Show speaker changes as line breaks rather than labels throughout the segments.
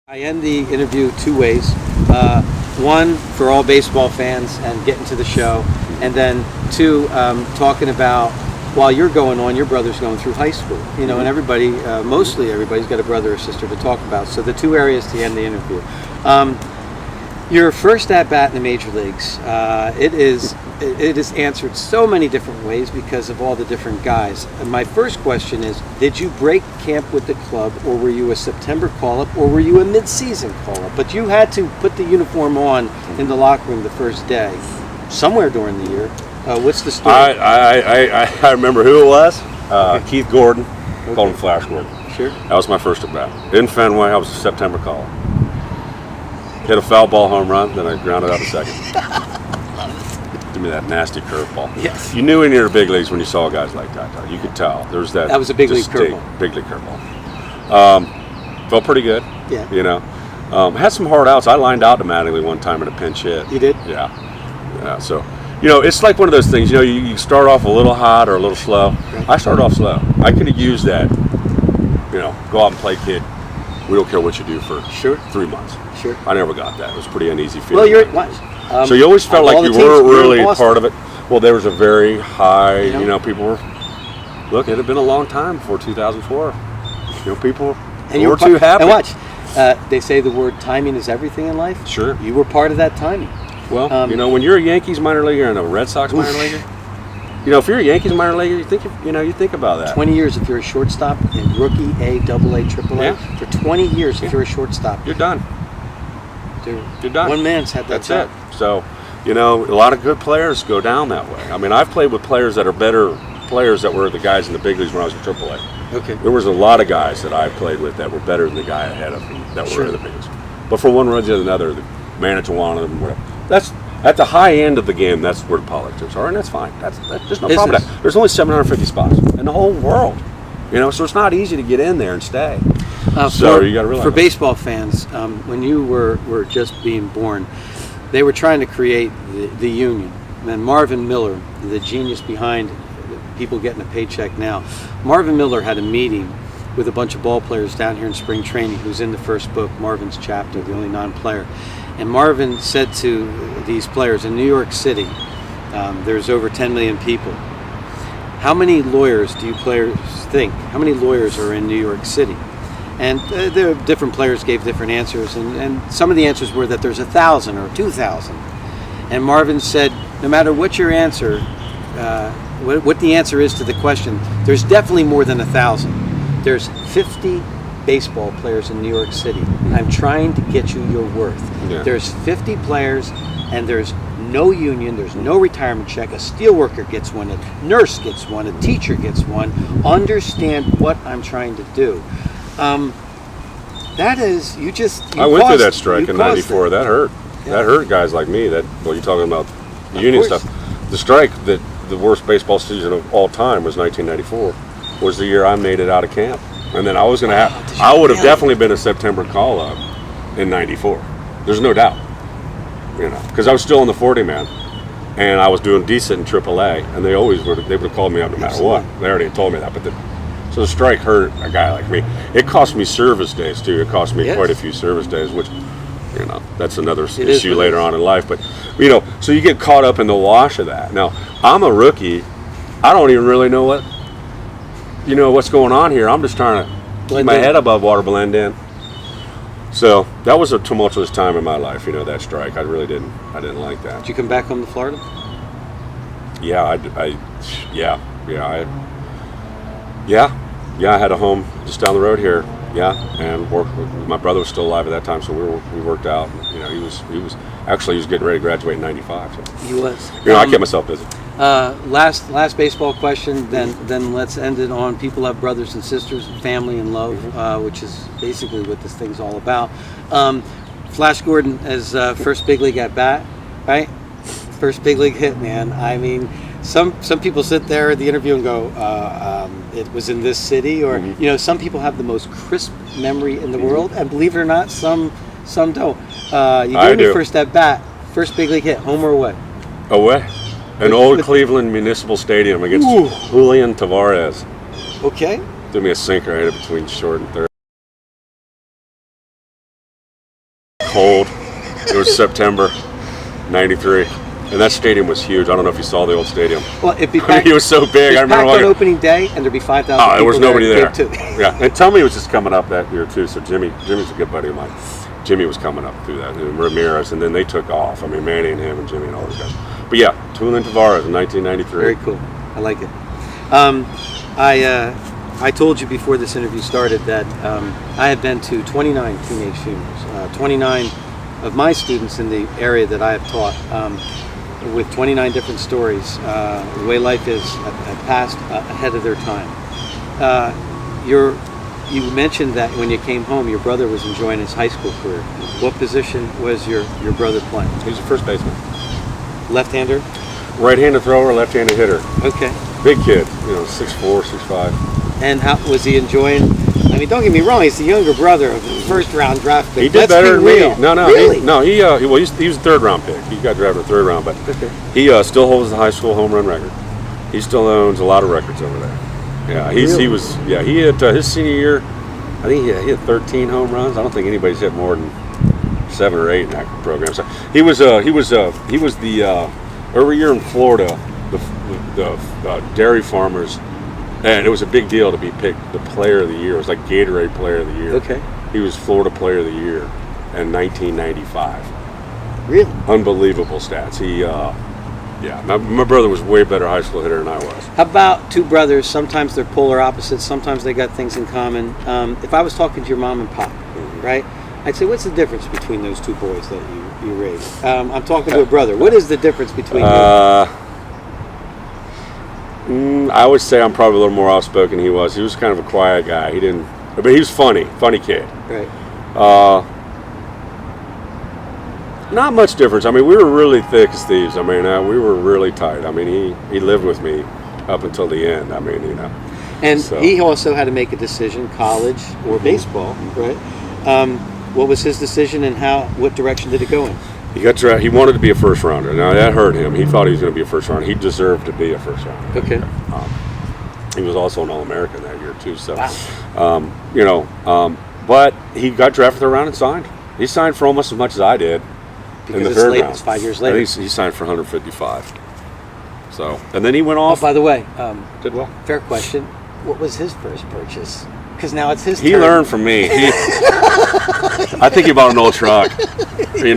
I end the interview two ways. One, for all baseball fans and getting to the show. And then two, talking about, while you're going on, your brother's going through high school. You know, and everybody, mostly everybody's got a brother or sister to talk about. So the two areas to end the interview. Your first at-bat in the major leagues, it is answered so many different ways because of all the different guys. And my first question is, did you break camp with the club, or were you a September call-up, or were you a mid-season call-up? But you had to put the uniform on in the locker room the first day, somewhere during the year. What's the story?
I remember who it was. Keith Gordon, called him Flash Gordon.
Sure.
That was my first at-bat. In Fenway, I was a September call-up. Hit a foul ball home run, then I grounded out a second. Give me that nasty curveball.
Yes.
You knew in your big leagues when you saw guys like that. You could tell. There was that.
That was a big league curveball.
Big league curveball. Felt pretty good.
Yeah.
You know, had some hard outs. I lined out dramatically one time in a pinch hit.
You did?
Yeah. So, you know, it's like one of those things. You know, you start off a little hot or a little slow. Right. I started off slow. I could have used that. You know, go out and play, kid. We don't care what you do for 3 months.
Sure.
I never got that. It was pretty uneasy feeling.
Well, you're
so you always felt like you weren't really part of it. Well, there was a very high,
you know,
people were, look, it had been a long time before 2004. You know, people
and
were too happy.
And watch, they say the word timing is everything in life.
Sure.
You were part of that timing.
Well, you know, when you're a Yankees minor leaguer and a Red Sox minor leaguer, you know, if you're a Yankees minor leaguer, you think about that.
20 years if you're a shortstop in rookie A, double A, triple A.
Yeah.
For 20 years if you're a shortstop.
You're done. You're done.
One man's had that.
That's it. So, you know, a lot of good players go down that way. I mean, I've played with players that are better players that were the guys in the big leagues when I was in triple A.
Okay.
There was a lot of guys that I played with that were better than the guy ahead of me that were in the big leagues. But for one reason or another, the manager wanted them, whatever. That's at the high end of the game. That's where the politics are, and that's fine. That's there's no problem with that. There's only 750 spots in the whole world, you know, so it's not easy to get in there and stay. So you got to realize
for baseball fans, when you were just being born, they were trying to create the union. And Marvin Miller, the genius behind people getting a paycheck now, Marvin Miller had a meeting with a bunch of ball players down here in spring training, who's in the first book, Marvin's Chapter, the only non-player. And Marvin said to these players, in New York City, there's over 10 million people. How many lawyers do you players think? How many lawyers are in New York City? And there different players gave different answers, and some of the answers were that there's 1,000 or 2,000. And Marvin said, no matter what your answer, what the answer is to the question, there's definitely more than 1,000. There's 50 baseball players in New York City. I'm trying to get you your worth.
Yeah.
There's 50 players, and there's no union, there's no retirement check, a steelworker gets one, a nurse gets one, a teacher gets one. Understand what I'm trying to do. That is, I
went through that strike in '94. That hurt. Yeah. That hurt guys like me. You're talking about the union stuff. The strike, that the worst baseball season of all time was 1994. Was the year I made it out of camp, and then I was going to have. I would have definitely been a September call-up in '94. There's no doubt. You know, because I was still in the 40 man, and I was doing decent in AAA, and they would have called me up no matter what. They already told me that, so the strike hurt a guy like me. It cost me service days too. It cost me quite a few service days, which, you know, that's another issue later on in life. But, you know, so you get caught up in the wash of that. Now, I'm a rookie. I don't even really know what's going on here. I'm just trying to keep my head above water, blend in. So that was a tumultuous time in my life, you know, that strike. I didn't like that.
Did you come back home to Florida?
Yeah, I had a home just down the road here. Yeah, and my brother was still alive at that time, so we worked out. You know, he was getting ready to graduate in '95. So.
He was.
You know, I kept myself busy.
Last baseball question. Then let's end it on people have brothers and sisters, family and love, which is basically what this thing's all about. Flash Gordon as first big league at bat, right? First big league hit, man. I mean, some people sit there at the interview and go, it was in this city, or you know, some people have the most crisp memory in the world, and believe it or not, some don't. You gave me first at bat, first big league hit, home or away?
Away. An old Cleveland Municipal Stadium against Julian Tavares.
Okay.
Threw me a sinker. I hit it between short and third. It was September '93, and that stadium was huge. I don't know if you saw the old stadium.
Well, it'd be packed.
It was so big. I remember
packed on
walking.
opening day, and there'd be 5,000
Oh,
people
there was nobody there.
Too.
Yeah, and Tommy was just coming up that year too. So Jimmy's a good buddy of mine. Jimmy was coming up through that, and Ramirez, and then they took off. I mean, Manny and him and Jimmy and all those guys. But yeah, Tulane Tavares in 1993.
Very cool. I like it. I told you before this interview started that I have been to 29 teenage funerals. 29 of my students in the area that I have taught, with 29 different stories. The way life is, have passed ahead of their time. You mentioned that when you came home, your brother was enjoying his high school career. What position was your brother playing?
He was a first baseman.
Left-hander?
Right-handed thrower, left-handed hitter.
Okay.
Big kid, 6'4", 6'5".
And how was he enjoying? I mean, don't get me wrong. He's the younger brother of the first-round draft pick.
He did
Let's
better
be
than
real.
me. No,
Really?
he was a third-round pick. He got drafted in the third round, but
Okay.
he still holds the high school home run record. He still owns a lot of records over there. Yeah, he had his senior year. I think he had 13 home runs. I don't think anybody's hit more than 7 or 8 in that program. So he was the every year in Florida, the dairy farmers, and it was a big deal to be picked the player of the year. It was like Gatorade Player of the Year.
Okay.
He was Florida Player of the Year in 1995.
Really?
Unbelievable stats. My brother was way better high school hitter than I was.
How about two brothers? Sometimes they're polar opposites. Sometimes they got things in common. If I was talking to your mom and pop, right? I'd say, what's the difference between those two boys that you raised? I'm talking to a brother. What is the difference between you?
I would say I'm probably a little more outspoken than he was. He was kind of a quiet guy. But he was funny kid.
Right.
Not much difference. I mean, we were really thick as thieves. I mean, we were really tight. I mean, he lived with me up until the end. I mean,
And
so.
he also had to make a decision, college or baseball, right? What was his decision, and what direction did it go in?
He got drafted. He wanted to be a first rounder. Now that hurt him. He thought he was going to be a first rounder. He deserved to be a first rounder.
Okay.
He was also an All-American that year too. So,
Wow.
but he got drafted third round and signed. He signed for almost as much as I did
Because
in the
it's
third
late,
round.
it's 5 years
I
later.
think he signed for 155. So, and then he went
Oh,
off.
by the way,
Did well.
fair question. What was his first purchase? Because now it's his
He
turn.
learned from me. I think he bought an old truck. He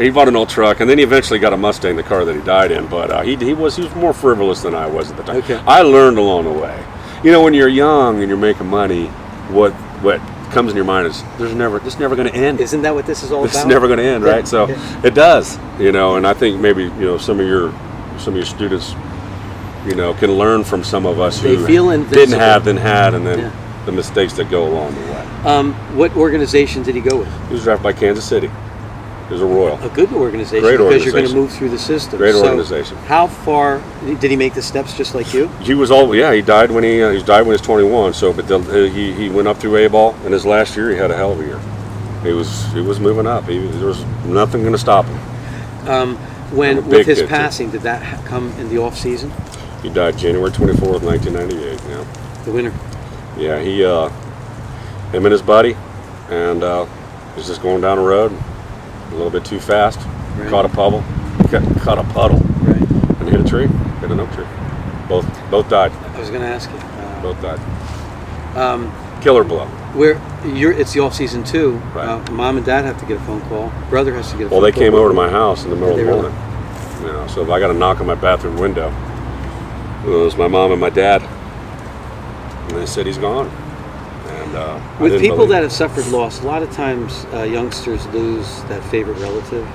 bought an old truck, and then he eventually got a Mustang, the car that he died in. But he was more frivolous than I was at the time.
Okay.
I learned along the way. When you're young and you're making money, what comes in your mind is this is never going to end.
Isn't that what this is all
This
about?
is never going to end, right? So it does. And I think maybe some of your students, can learn from some of us
They
who
feel
didn't
invincible.
have, then had, and then
Yeah.
the mistakes that go along the way.
What organization did he go with?
He was drafted by Kansas City. He was a Royal.
A good organization.
Great
Because you're going to
organization.
move through the system.
Great
So
organization.
How far did he make the steps just like you?
He was he died when he died when he was 21. So, but he went up through A-ball, and his last year he had a hell of a year. He was moving up. There was nothing going to stop him.
With his
kid, too.
passing, did that come in the off season?
He died January 24th, 1998. Yeah.
The winter.
Yeah, him and his buddy, and was just going down the road a little bit too fast.
Right.
Caught a puddle,
Right.
and hit a tree. Hit an oak tree. Both died.
I was going to ask you.
Both died. Killer blow.
It's the off season too.
Right.
Mom and dad have to get a phone call. Brother has to get a phone
Well,
call.
they came over to my house in the middle of
Did
the
they
morning. So if I got a knock on my bathroom window, it was my mom and my dad, and they said he's gone. And I
With
didn't
people
believe
that
it.
have suffered loss, a lot of times youngsters lose that favorite relative.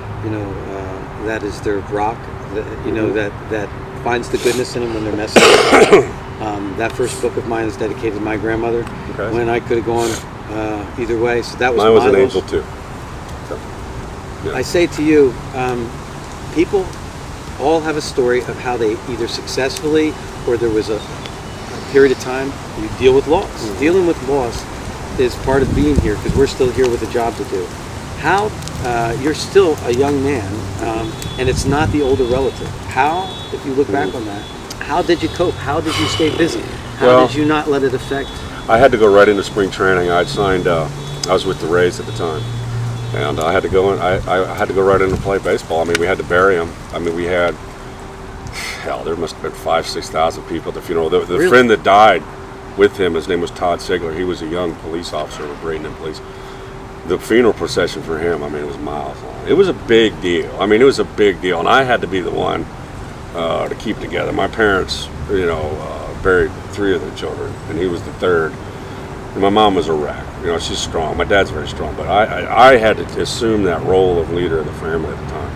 That is their rock. That finds the goodness in them when they're messing up. That first book of mine is dedicated to my grandmother.
Okay.
When I could have gone either way. So that was
Mine was
my
an
loss.
angel too. So, yeah.
I say to you, people all have a story of how they either successfully or there was a period of time you deal with loss.
Mm-hmm.
Dealing with loss is part of being here because we're still here with a job to do. How you're still a young man, and it's not the older relative. How, if you look back on that, how did you cope? How did you stay busy? How did you not let it affect?
I had to go right into spring training. I'd signed. I was with the Rays at the time, and I had to go in. I had to go right in and play baseball. I mean, we had to bury him. I mean, we had there must have been 5,000-6,000 people at the funeral. The
Really?
friend that died with him, his name was Todd Sigler. He was a young police officer with Bradenton Police. The funeral procession for him, I mean, it was miles long. It was a big deal. I mean, it was a big deal, and I had to be the one to keep it together. My parents, buried 3 of their children, and he was the 3rd. And my mom was a wreck. She's strong. My dad's very strong, but I had to assume that role of leader of the family at the time.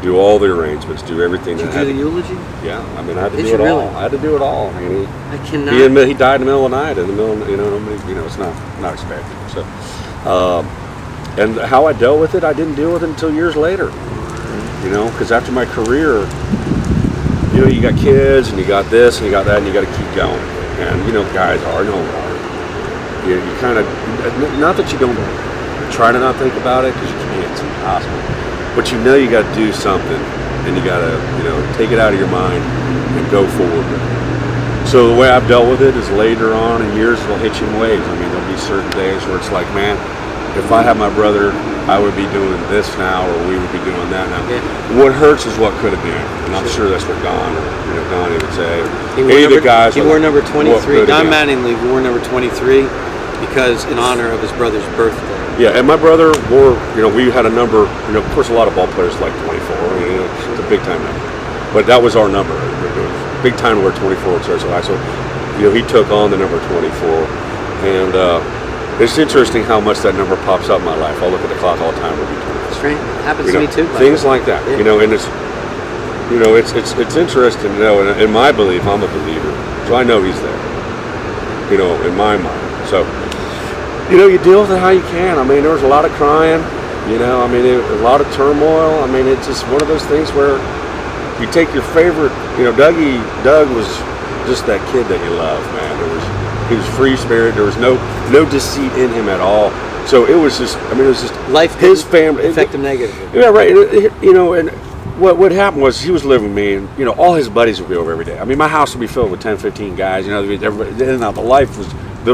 Do all the arrangements, do everything.
Did you do the eulogy?
Yeah, I mean, I had to
Did
do
you
it all.
really?
I had to do it all. I mean,
I cannot.
he died in the middle of the night. In the middle, nobody, it's not expected. So, and how I dealt with it, I didn't deal with it until years later. Because after my career, you got kids and you got this and you got that and you got to keep going. And guys are no more. You kind of, not that you don't try to not think about it, because you can't. It's impossible. But you got to do something, and you got to take it out of your mind and go forward with it. So the way I've dealt with it is later on in years it'll hit you in waves. I mean, there'll be certain days where it's like, man, if I had my brother, I would be doing this now, or we would be doing that now.
Yeah.
What hurts is what could have been, and I'm sure that's what Donnie would say.
He wore number 23. Don
Manning.
Mattingly wore number 23 because in honor of his brother's birthday.
Yeah, and my brother wore, we had a number, of course a lot of ball players like 24, it's a big time number. But that was our number. It was big time to wear 24 at Churchill High. So, he took on the number 24. And it's interesting how much that number pops up in my life. I'll look at the clock all the time. It'll be 24.
Strange. It happens to me too.
Things like that.
Yeah.
And it's interesting to know, and in my belief, I'm a believer. So I know he's there, in my mind. So, you deal with it how you can. I mean, there was a lot of crying, a lot of turmoil. I mean, it's just one of those things where you take your favorite, Doug was just that kid that you love, man. He was free spirit. There was no deceit in him at all. So it was just
Life
his family
affect him negatively.
Yeah, right. And what happened was he was living with me, and all his buddies would be over every day. I mean, my house would be filled with 10, 15 guys. Everybody, there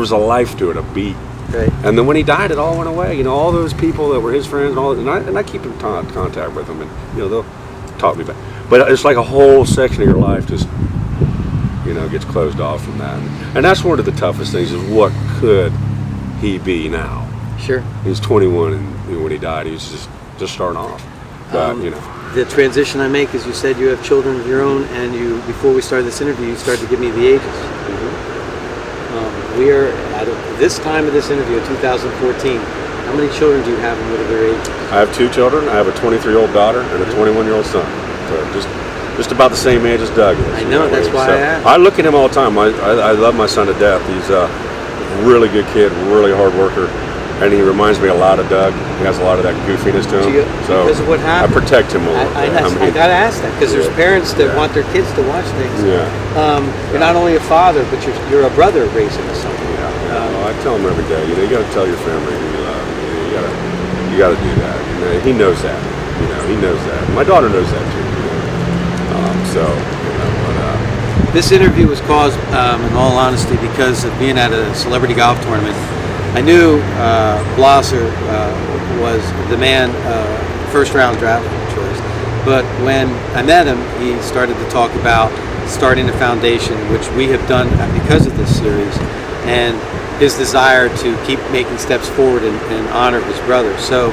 was a life to it, a beat.
Right.
And then when he died, it all went away. All those people that were his friends, and I keep in contact with them, and they'll talk to me back. But it's like a whole section of your life just gets closed off from that. And that's one of the toughest things is what could he be now?
Sure.
He was 21, and when he died, he was just starting off. But
the transition I make is you said you have children of your own, and before we started this interview, you started to give me the ages.
Mm-hmm.
We are at this time of this interview in 2014. How many children do you have, and what are their ages?
I have 2 children. I have a 23-year-old daughter and a 21-year-old son. So just about the same age as Doug is.
I know, that's why I asked.
I look at him all the time. I love my son to death. He's a really good kid, really hard worker, and he reminds me a lot of Doug. He has a lot of that goofiness to him.
Because of what happened?
I protect him a little bit.
I got to ask that, because there's parents that want their kids to watch things.
Yeah.
You're not only a father, but you're a brother raising a son.
Well, I tell him every day, you got to tell your family who you love. You got to do that. He knows that. He knows that. My daughter knows that too.
This interview was caused, in all honesty, because of being at a celebrity golf tournament. I knew Blosser was the man, first round draft choice. But when I met him, he started to talk about starting a foundation, which we have done because of this series, and his desire to keep making steps forward in honor of his brother. So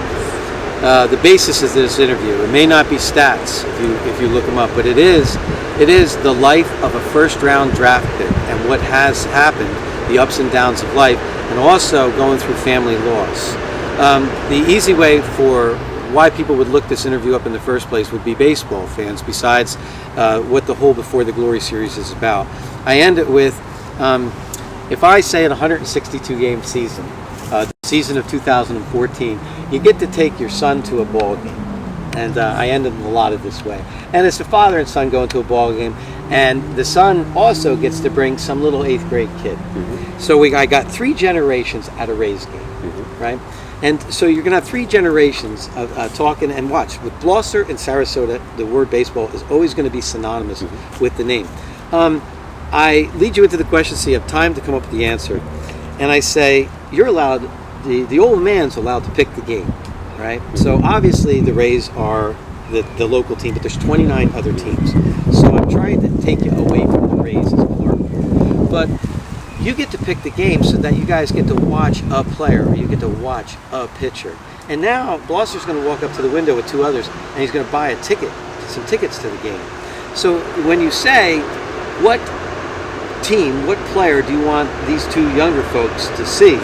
the basis of this interview, it may not be stats if you look them up, but it is the life of a first round draft pick and what has happened, the ups and downs of life, and also going through family loss. The easy way for why people would look this interview up in the first place would be baseball fans, besides what the whole Before the Glory series is about. I end it with, if I say an 162 game season, the season of 2014, you get to take your son to a ball game. And I ended a lot of this way. And it's the father and son going to a ball game, and the son also gets to bring some little 8th grade kid. Mm-hmm. So I got 3 generations at a Rays game, mm-hmm. right? And so you're going to have 3 generations of talking, and watch. With Blosser and Sarasota, the word baseball is always going to be synonymous mm-hmm. with the name. I lead you into the question so you have time to come up with the answer. And I say, you're allowed, the old man's allowed to pick the game. right? So obviously the Rays are the local team, but there's 29 other teams. So I'm trying to take you away from the Rays as a part. But you get to pick the game so that you guys get to watch a player, or you get to watch a pitcher. And now Blosser's going to walk up to the window with two others, and he's going to buy some tickets to the game. So when you say, what team, what player do you want these two younger folks to see?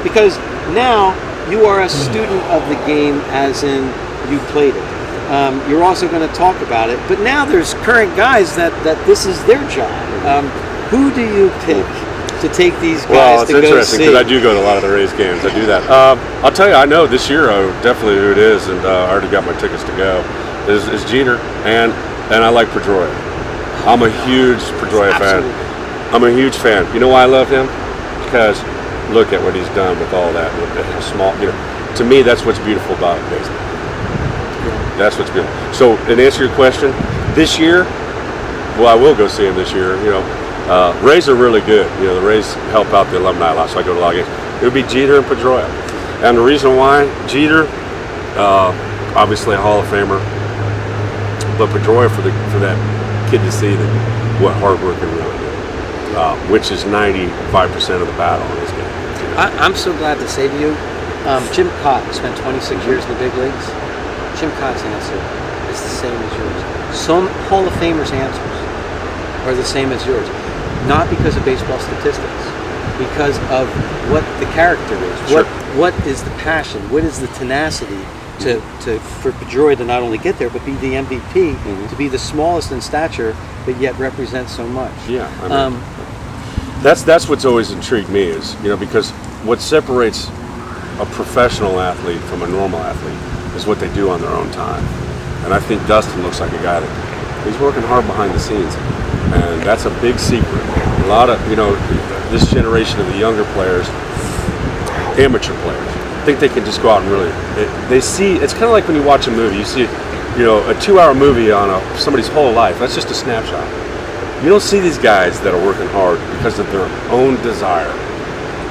Because now you are a student of the game, as in you played it. You're also going to talk about it, but now there's current guys that this is their job. Who do you pick to take these guys
well, it's
to go see?
interesting because I do go to a lot of the Rays games. I do that. I'll tell you, I know this year definitely who it is, and I already got my tickets to go. Is Jeter, and I like Pedroia. I'm a huge Pedroia fan. I'm a huge fan. You know why I love him? Because look at what he's done with all that. With the small, to me, that's what's beautiful about baseball. That's what's beautiful. So, in answer to your question, this year, well, I will go see him this year. Rays are really good. The Rays help out the alumni a lot, so I go to a lot of games. It would be Jeter and Pedroia. And the reason why, Jeter, obviously a Hall of Famer, but Pedroia for that kid to see what hard work can really do, which is 95% of the battle in this game.
I'm so glad to say to you, Jim Cott spent 26 years in the big leagues. Jim Cott's answer is the same as yours. Some Hall of Famers' answers are the same as yours. Not because of baseball statistics, because of what the character is.
Sure.
What is the passion? What is the tenacity for Pedroia to not only get there, but be the MVP, to be the smallest in stature, but yet represent so much.
Yeah, I mean, that's what's always intrigued me is, because what separates a professional athlete from a normal athlete is what they do on their own time. And I think Dustin looks like a guy that he's working hard behind the scenes, and that's a big secret. A lot of this generation of the younger players, amateur players, think they can just go out and really. They see it's kind of like when you watch a movie. You see, a 2-hour movie on somebody's whole life. That's just a snapshot. You don't see these guys that are working hard because of their own desire,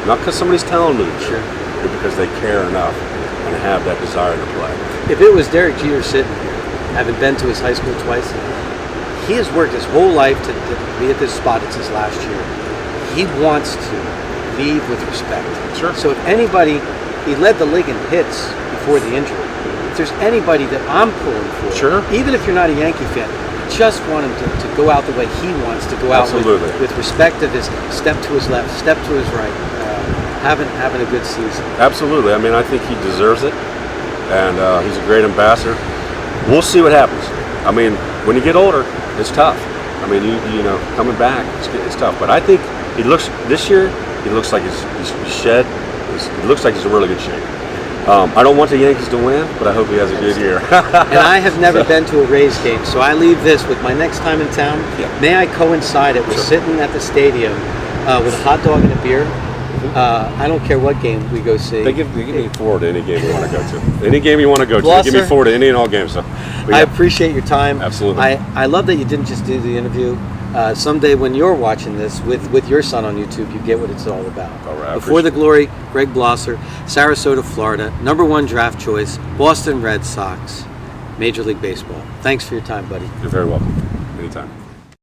not because somebody's telling them to, but because they care enough and have that desire to play.
If it was Derek Jeter sitting here, having been to his high school twice, he has worked his whole life to be at this spot. It's his last year. He wants to leave with respect.
Sure.
So if anybody, he led the league in hits before the injury. If there's anybody that I'm pulling for, even if you're not a Yankee fan, just want him to go out the way he wants to go out with respect of his step to his left, step to his right, having a good season.
Absolutely. I mean, I think he deserves it, and he's a great ambassador. We'll see what happens. I mean, when you get older, it's tough. I mean, coming back, it's tough. But I think this year, he looks like he's shed. He looks like he's in really good shape. I don't want the Yankees to win, but I hope he has a good year.
And I have never been to a Rays game, so I leave this with my next time in town. Yeah. May I coincide it with sitting at the stadium with a hot dog and a beer? I don't care what game we go see.
They give me forward to any game you want to go to. Any game you want to go to, they give me forward to any and all games. So,
I appreciate your time.
Absolutely.
I love that you didn't just do the interview. Someday when you're watching this with your son on YouTube, you get what it's all about.
All right,
Before the Glory, Greg Blosser, Sarasota, Florida, #1 draft choice, Boston Red Sox, Major League Baseball. Thanks for your time, buddy.
You're very welcome. Anytime.